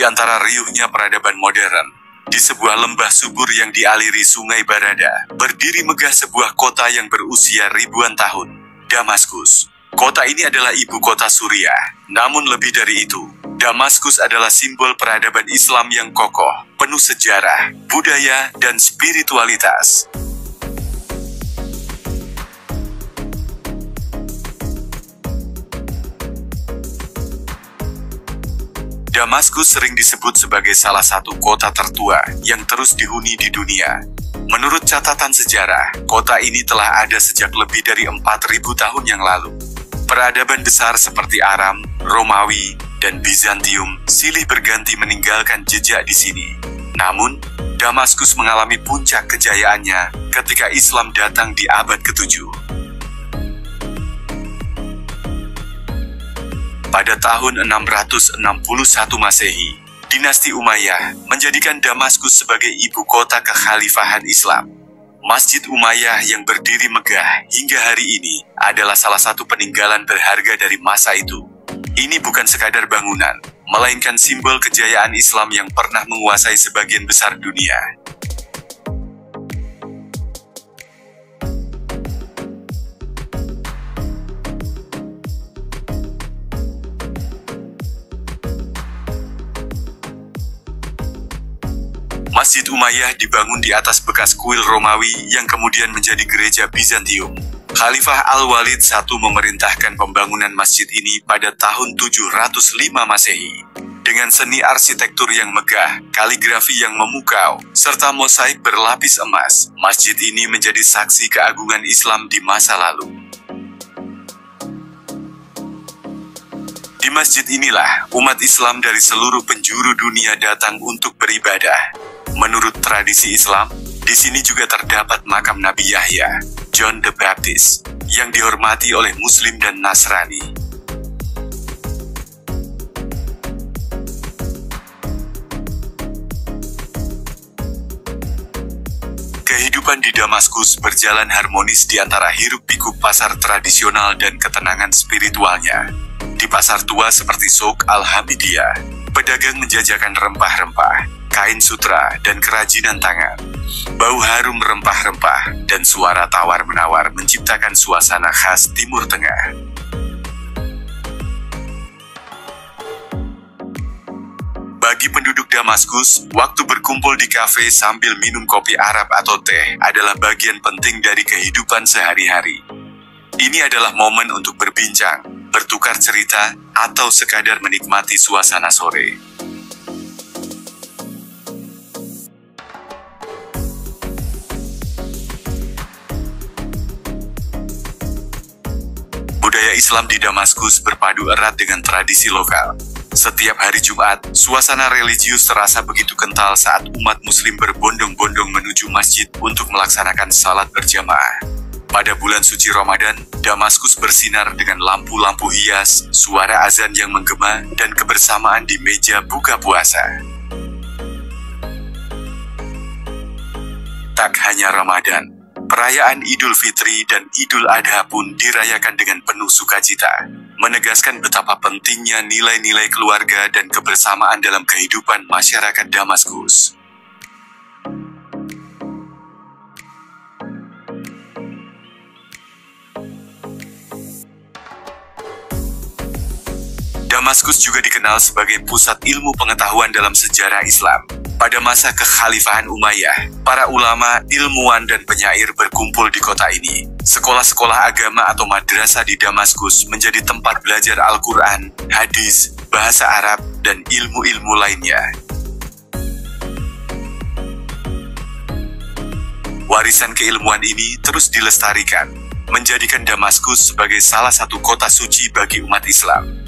antara riuhnya peradaban modern, di sebuah lembah subur yang dialiri sungai Barada, berdiri megah sebuah kota yang berusia ribuan tahun, Damaskus. Kota ini adalah ibu kota Suriah, namun lebih dari itu, Damaskus adalah simbol peradaban Islam yang kokoh, penuh sejarah, budaya, dan spiritualitas. Damaskus sering disebut sebagai salah satu kota tertua yang terus dihuni di dunia. Menurut catatan sejarah, kota ini telah ada sejak lebih dari 4.000 tahun yang lalu. Peradaban besar seperti Aram, Romawi, dan Bizantium silih berganti meninggalkan jejak di sini. Namun, Damaskus mengalami puncak kejayaannya ketika Islam datang di abad ke-7. Pada tahun 661 Masehi, dinasti Umayyah menjadikan Damaskus sebagai ibu kota kekhalifahan Islam. Masjid Umayyah yang berdiri megah hingga hari ini adalah salah satu peninggalan berharga dari masa itu. Ini bukan sekadar bangunan, melainkan simbol kejayaan Islam yang pernah menguasai sebagian besar dunia. Masjid Umayyah dibangun di atas bekas kuil Romawi yang kemudian menjadi gereja Bizantium. Khalifah Al-Walid I memerintahkan pembangunan masjid ini pada tahun 705 Masehi. Dengan seni arsitektur yang megah, kaligrafi yang memukau, serta mosaik berlapis emas, masjid ini menjadi saksi keagungan Islam di masa lalu. Di masjid inilah umat Islam dari seluruh penjuru dunia datang untuk beribadah. Menurut tradisi Islam, di sini juga terdapat makam Nabi Yahya, John the Baptist, yang dihormati oleh Muslim dan Nasrani. Kehidupan di Damaskus berjalan harmonis di antara hiruk-pikuk pasar tradisional dan ketenangan spiritualnya. Di pasar tua seperti Souk Al-Hamidiyah, pedagang menjajakan rempah-rempah, kain sutra, dan kerajinan tangan. Bau harum rempah-rempah dan suara tawar-menawar menciptakan suasana khas Timur Tengah. Bagi penduduk Damaskus, waktu berkumpul di kafe sambil minum kopi Arab atau teh adalah bagian penting dari kehidupan sehari-hari. Ini adalah momen untuk berbincang, bertukar cerita, atau sekadar menikmati suasana sore. Budaya Islam di Damaskus berpadu erat dengan tradisi lokal. Setiap hari Jumat, suasana religius terasa begitu kental saat umat Muslim berbondong-bondong menuju masjid untuk melaksanakan salat berjamaah. Pada bulan suci Ramadan, Damaskus bersinar dengan lampu-lampu hias, suara azan yang menggema, dan kebersamaan di meja buka puasa. Tak hanya Ramadan, perayaan Idul Fitri dan Idul Adha pun dirayakan dengan penuh sukacita, menegaskan betapa pentingnya nilai-nilai keluarga dan kebersamaan dalam kehidupan masyarakat Damaskus. Damaskus juga dikenal sebagai pusat ilmu pengetahuan dalam sejarah Islam. Pada masa kekhalifahan Umayyah, para ulama, ilmuwan, dan penyair berkumpul di kota ini. Sekolah-sekolah agama atau madrasah di Damaskus menjadi tempat belajar Al-Quran, hadis, bahasa Arab, dan ilmu-ilmu lainnya. Warisan keilmuan ini terus dilestarikan, menjadikan Damaskus sebagai salah satu kota suci bagi umat Islam.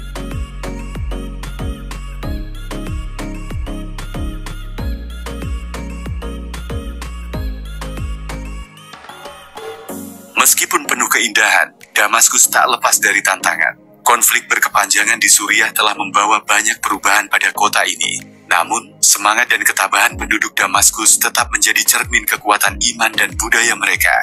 Meskipun penuh keindahan, Damaskus tak lepas dari tantangan. Konflik berkepanjangan di Suriah telah membawa banyak perubahan pada kota ini. Namun, semangat dan ketabahan penduduk Damaskus tetap menjadi cermin kekuatan iman dan budaya mereka.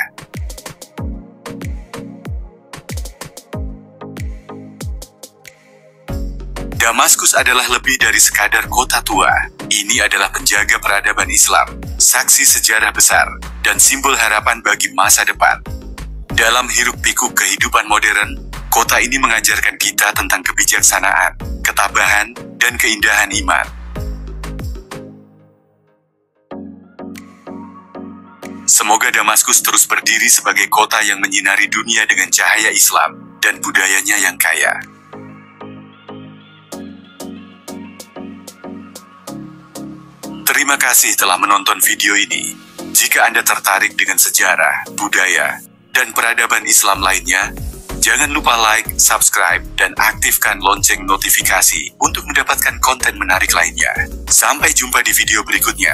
Damaskus adalah lebih dari sekadar kota tua. Ini adalah penjaga peradaban Islam, saksi sejarah besar, dan simbol harapan bagi masa depan. Dalam hiruk-pikuk kehidupan modern, kota ini mengajarkan kita tentang kebijaksanaan, ketabahan, dan keindahan iman. Semoga Damaskus terus berdiri sebagai kota yang menyinari dunia dengan cahaya Islam dan budayanya yang kaya. Terima kasih telah menonton video ini. Jika Anda tertarik dengan sejarah, budaya, dan peradaban Islam lainnya, jangan lupa like, subscribe, dan aktifkan lonceng notifikasi untuk mendapatkan konten menarik lainnya. Sampai jumpa di video berikutnya.